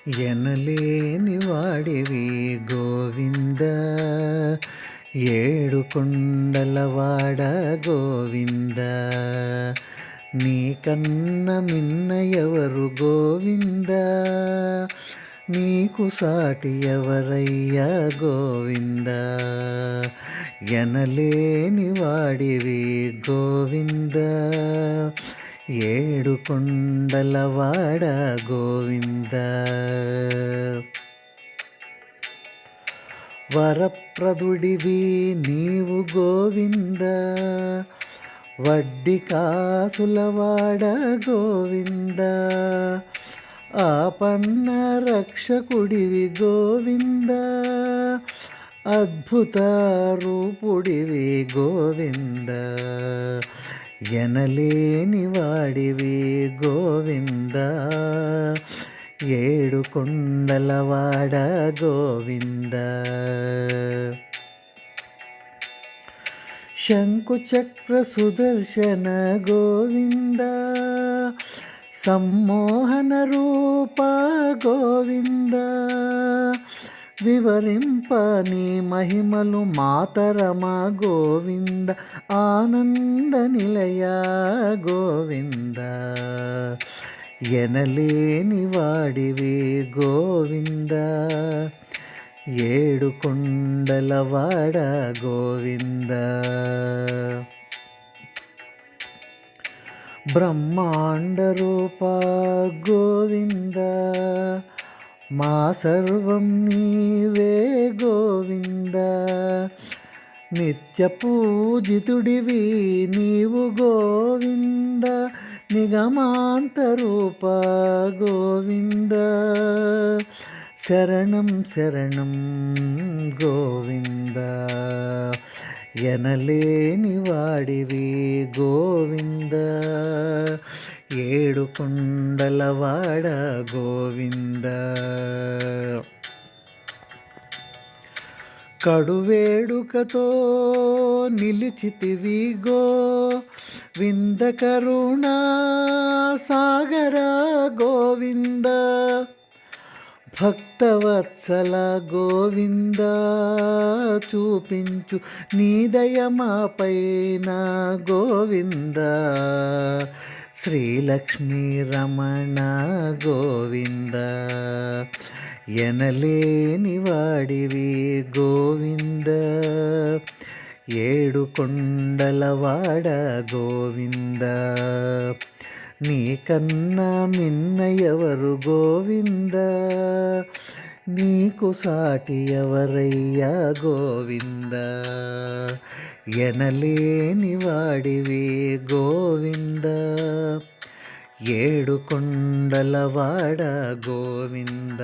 ఎనలేని వాడివి గోవింద, ఏడు కొండలవాడ గోవింద, నీకన్న మిన్న ఎవరు గోవింద, నీకు సాటి ఎవరయ్యా గోవింద. ఎనలేని వాడివి గోవింద, ఏడు కొండలవాడ గోవింద. వరప్రదుడివి నీవు గోవింద, వడ్డీ కాసులవాడ గోవింద, ఆపన్న రక్షకుడివి గోవింద, అద్భుత రూపుడివి గోవింద. ఎనలేని వాడివి గోవింద, ఏడు కొండలవాడ గోవింద. శంకుచక్ర సుదర్శన గోవింద, సమ్మోహన రూప గోవింద, వివరింప నీ మహిమలు మాతరమ గోవింద, ఆనంద నిలయ గోవింద. ఎనలేని వాడివి గోవింద, ఏడు కొండలవాడ గోవింద. బ్రహ్మాండ రూప గోవింద, మా సర్వం నీవే గోవింద, నిత్య పూజితుడివి నీవు గోవింద, నిగమాంత రూప గోవింద. శరణం శరణం గోవింద, ఎనలేని వాడివి గోవింద, ఏడు కొండలవాడ గోవింద. కడువేడుకతో నిలిచితివి గోవింద, కరుణా సాగర గోవింద, భక్తవత్సల గోవింద, చూపించు నీ దయ మాపైన గోవింద. శ్రీలక్ష్మీ రమణ గోవింద, ఎనలేని వాడివి గోవింద, ఏడు కొండలవాడ గోవింద, నీకన్నా మిన్న ఎవరు గోవింద, నీకు సాటి ఎవరయ్యా గోవింద. ఎనలేని వాడివి గోవింద, ఏడు కొండలవాడ గోవింద.